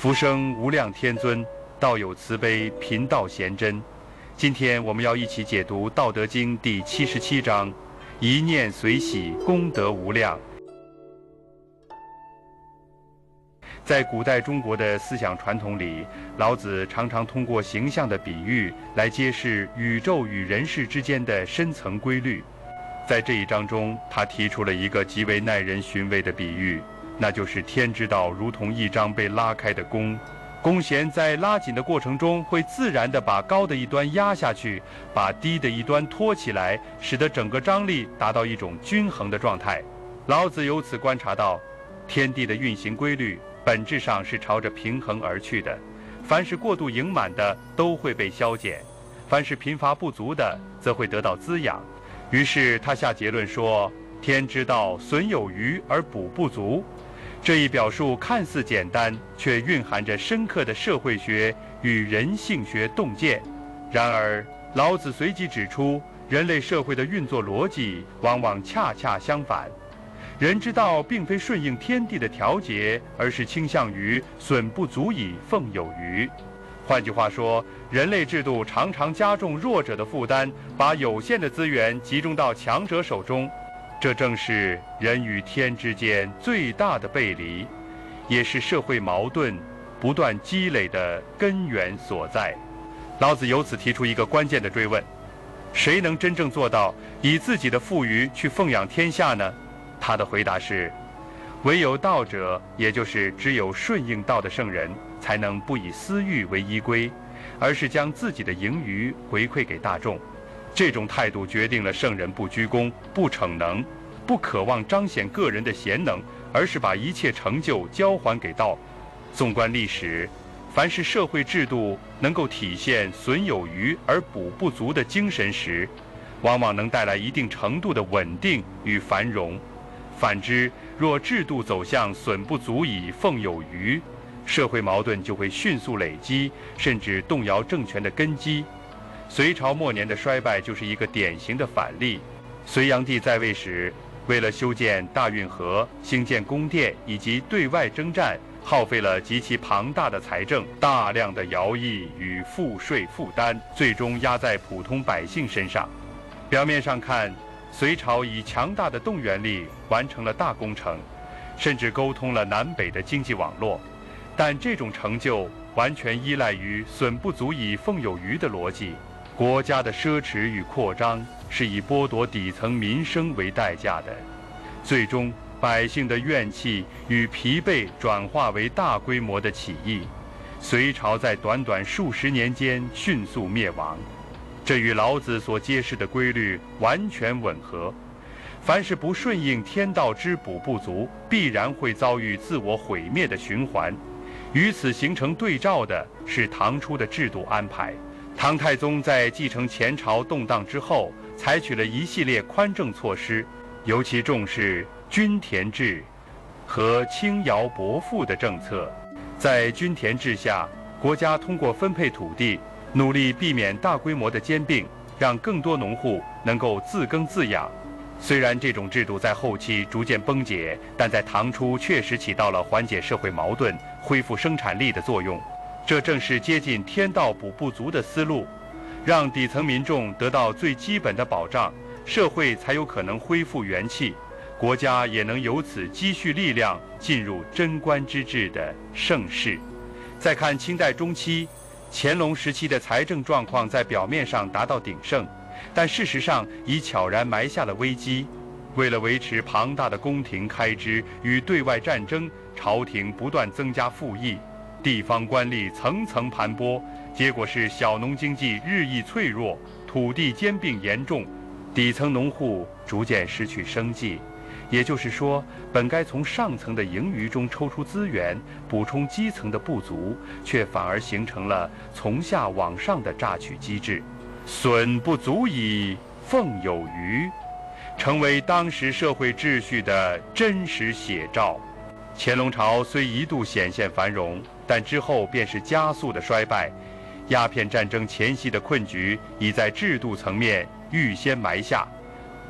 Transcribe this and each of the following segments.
福生无量天尊，道有慈悲，贫道贤真。今天我们要一起解读《道德经》第77章：一念随喜，功德无量。在古代中国的思想传统里，老子常常通过形象的比喻来揭示宇宙与人世之间的深层规律。在这一章中，他提出了一个极为耐人寻味的比喻，那就是天之道如同一张被拉开的弓，弓弦在拉紧的过程中会自然地把高的一端压下去，把低的一端托起来，使得整个张力达到一种均衡的状态。老子由此观察到，天地的运行规律本质上是朝着平衡而去的，凡是过度盈满的都会被消减，凡是贫乏不足的则会得到滋养。于是他下结论说，天之道损有余而补不足。这一表述看似简单，却蕴含着深刻的社会学与人性学洞见。然而老子随即指出，人类社会的运作逻辑往往恰恰相反，人之道并非顺应天地的调节，而是倾向于损不足以奉有余。换句话说，人类制度常常加重弱者的负担，把有限的资源集中到强者手中。这正是人与天之间最大的背离，也是社会矛盾不断积累的根源所在。老子由此提出一个关键的追问：谁能真正做到以自己的富余去奉养天下呢？他的回答是，唯有道者，也就是只有顺应道的圣人，才能不以私欲为依归，而是将自己的盈余回馈给大众。这种态度决定了圣人不居功、不逞能，不渴望彰显个人的贤能，而是把一切成就交还给道。纵观历史，凡是社会制度能够体现损有余而补不足的精神时，往往能带来一定程度的稳定与繁荣。反之，若制度走向损不足以奉有余，社会矛盾就会迅速累积，甚至动摇政权的根基。隋朝末年的衰败就是一个典型的反例。隋炀帝在位时，为了修建大运河、兴建宫殿以及对外征战，耗费了极其庞大的财政，大量的徭役与赋税负担最终压在普通百姓身上。表面上看，隋朝以强大的动员力完成了大工程，甚至沟通了南北的经济网络，但这种成就完全依赖于损不足以奉有余的逻辑。国家的奢侈与扩张是以剥夺底层民生为代价的，最终百姓的怨气与疲惫转化为大规模的起义，隋朝在短短数十年间迅速灭亡。这与老子所揭示的规律完全吻合，凡是不顺应天道之补不足，必然会遭遇自我毁灭的循环。与此形成对照的是唐初的制度安排。唐太宗在继承前朝动荡之后，采取了一系列宽政措施，尤其重视均田制和轻徭薄赋的政策。在均田制下，国家通过分配土地，努力避免大规模的兼并，让更多农户能够自耕自养。虽然这种制度在后期逐渐崩解，但在唐初确实起到了缓解社会矛盾、恢复生产力的作用。这正是接近天道补不足的思路，让底层民众得到最基本的保障，社会才有可能恢复元气，国家也能由此积蓄力量，进入贞观之治的盛世。再看清代中期，乾隆时期的财政状况在表面上达到鼎盛，但事实上已悄然埋下了危机。为了维持庞大的宫廷开支与对外战争，朝廷不断增加赋役，地方官吏层层盘剥，结果是小农经济日益脆弱，土地兼并严重，底层农户逐渐失去生计。也就是说，本该从上层的盈余中抽出资源，补充基层的不足，却反而形成了从下往上的榨取机制，损不足以奉有余，成为当时社会秩序的真实写照。乾隆朝虽一度显现繁荣，但之后便是加速的衰败。鸦片战争前夕的困局已在制度层面预先埋下。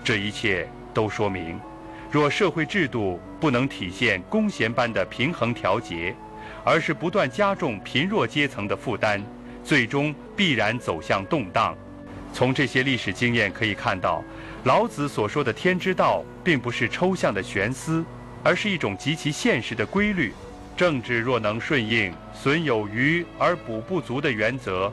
这一切都说明，若社会制度不能体现弓弦般的平衡调节，而是不断加重贫弱阶层的负担，最终必然走向动荡。从这些历史经验可以看到，老子所说的天之道并不是抽象的玄思，而是一种极其现实的规律。政治若能顺应损有余而补不足的原则，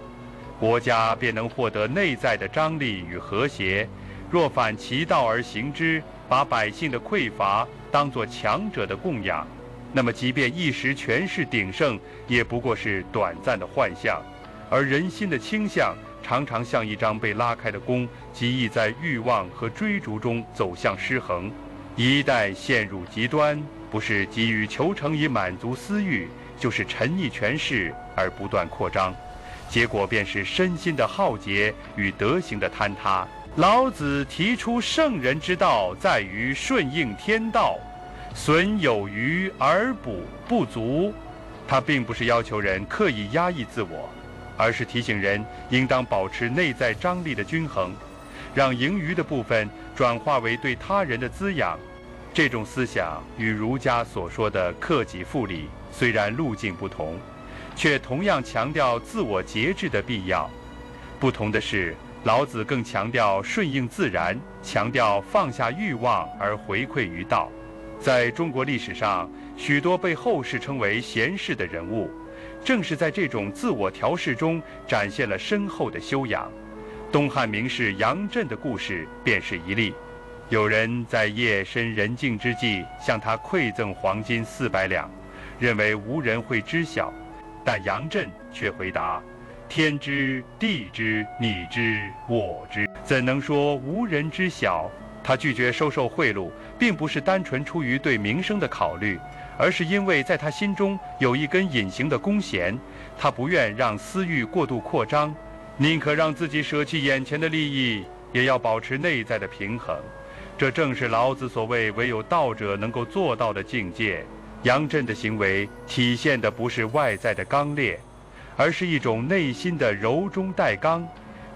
国家便能获得内在的张力与和谐。若反其道而行之，把百姓的匮乏当作强者的供养，那么即便一时权势鼎盛，也不过是短暂的幻象。而人心的倾向常常像一张被拉开的弓，极易在欲望和追逐中走向失衡。一旦陷入极端，不是急于求成以满足私欲，就是沉溺权势而不断扩张，结果便是身心的浩劫与德行的坍塌。老子提出圣人之道在于顺应天道，损有余而补不足。他并不是要求人刻意压抑自我，而是提醒人应当保持内在张力的均衡，让盈余的部分转化为对他人的滋养。这种思想与儒家所说的克己复礼虽然路径不同，却同样强调自我节制的必要。不同的是，老子更强调顺应自然，强调放下欲望而回馈于道。在中国历史上，许多被后世称为贤士的人物，正是在这种自我调试中展现了深厚的修养。东汉名士杨震的故事便是一例。有人在夜深人静之际向他馈赠黄金400两，认为无人会知晓，但杨震却回答：天知地知你知我知，怎能说无人知晓？他拒绝收受贿赂，并不是单纯出于对名声的考虑，而是因为在他心中有一根隐形的弓弦，他不愿让私欲过度扩张，宁可让自己舍弃眼前的利益，也要保持内在的平衡。这正是老子所谓唯有道者能够做到的境界。杨震的行为体现的不是外在的刚烈，而是一种内心的柔中带刚。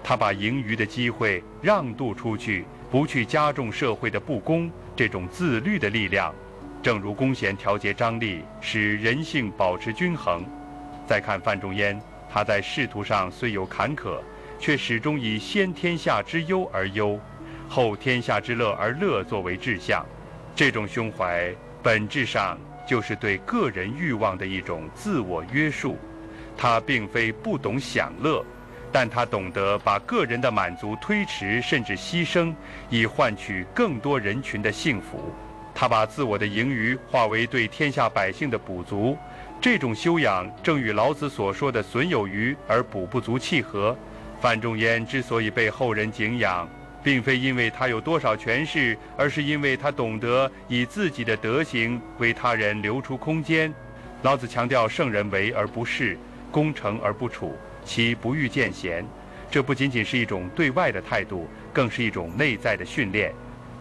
他把盈余的机会让渡出去，不去加重社会的不公，这种自律的力量，正如弓弦调节张力，使人性保持均衡。再看范仲淹，他在仕途上虽有坎坷，却始终以先天下之忧而忧，后天下之乐而乐作为志向。这种胸怀本质上就是对个人欲望的一种自我约束。他并非不懂享乐，但他懂得把个人的满足推迟甚至牺牲，以换取更多人群的幸福。他把自我的盈余化为对天下百姓的补足。这种修养正与老子所说的损有余而补不足契合。范仲淹之所以被后人敬仰，并非因为他有多少权势，而是因为他懂得以自己的德行为他人留出空间。老子强调圣人为而不恃，功成而不处，其不欲见贤。这不仅仅是一种对外的态度，更是一种内在的训练。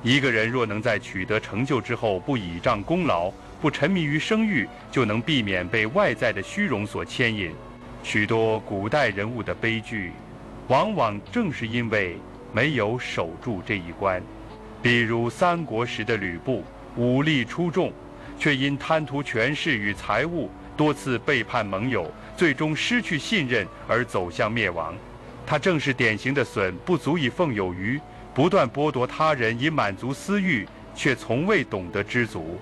一个人若能在取得成就之后不倚仗功劳，不沉迷于声誉，就能避免被外在的虚荣所牵引。许多古代人物的悲剧，往往正是因为没有守住这一关。比如三国时的吕布，武力出众，却因贪图权势与财物，多次背叛盟友，最终失去信任而走向灭亡。他正是典型的损不足以奉有余，不断剥夺他人以满足私欲，却从未懂得知足。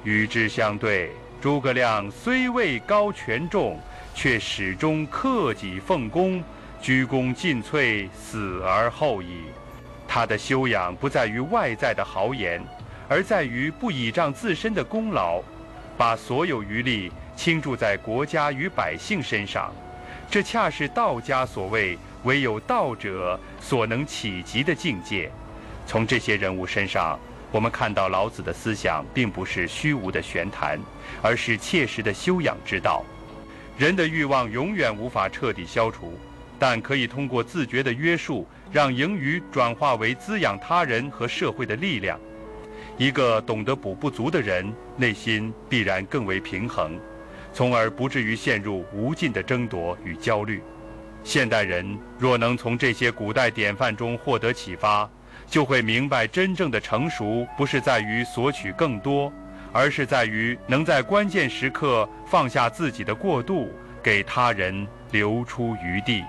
与之相对，诸葛亮虽位高权重，却始终克己奉公，鞠躬尽瘁，死而后已。他的修养不在于外在的豪言，而在于不倚仗自身的功劳，把所有余力倾注在国家与百姓身上。这恰是道家所谓唯有道者所能企及的境界。从这些人物身上，我们看到老子的思想并不是虚无的玄谈，而是切实的修养之道。人的欲望永远无法彻底消除，但可以通过自觉的约束，让盈余转化为滋养他人和社会的力量。一个懂得补不足的人，内心必然更为平衡，从而不至于陷入无尽的争夺与焦虑。现代人若能从这些古代典范中获得启发，就会明白真正的成熟不是在于索取更多，而是在于能在关键时刻放下自己的过度，给他人留出余地。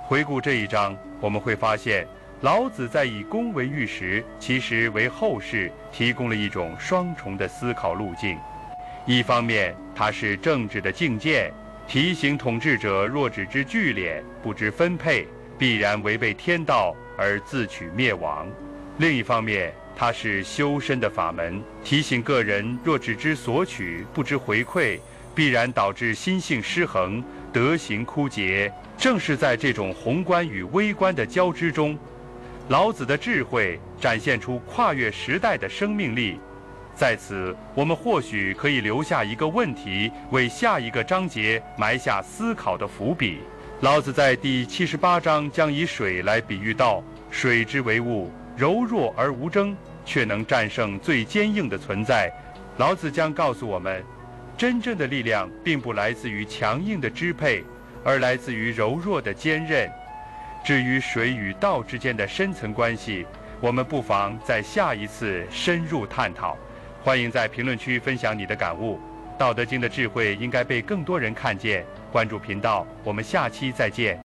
回顾这一章，我们会发现，老子在以公为喻时，其实为后世提供了一种双重的思考路径。一方面，它是政治的境界，提醒统治者若只知聚敛，不知分配，必然违背天道而自取灭亡；另一方面，它是修身的法门，提醒个人若只知索取，不知回馈，必然导致心性失衡，德行枯竭。正是在这种宏观与微观的交织中，老子的智慧展现出跨越时代的生命力。在此，我们或许可以留下一个问题，为下一个章节埋下思考的伏笔。老子在第78章将以水来比喻道，水之为物，柔弱而无争，却能战胜最坚硬的存在。老子将告诉我们，真正的力量并不来自于强硬的支配，而来自于柔弱的坚韧。至于水与道之间的深层关系，我们不妨在下一次深入探讨。欢迎在评论区分享你的感悟。道德经的智慧应该被更多人看见。关注频道，我们下期再见。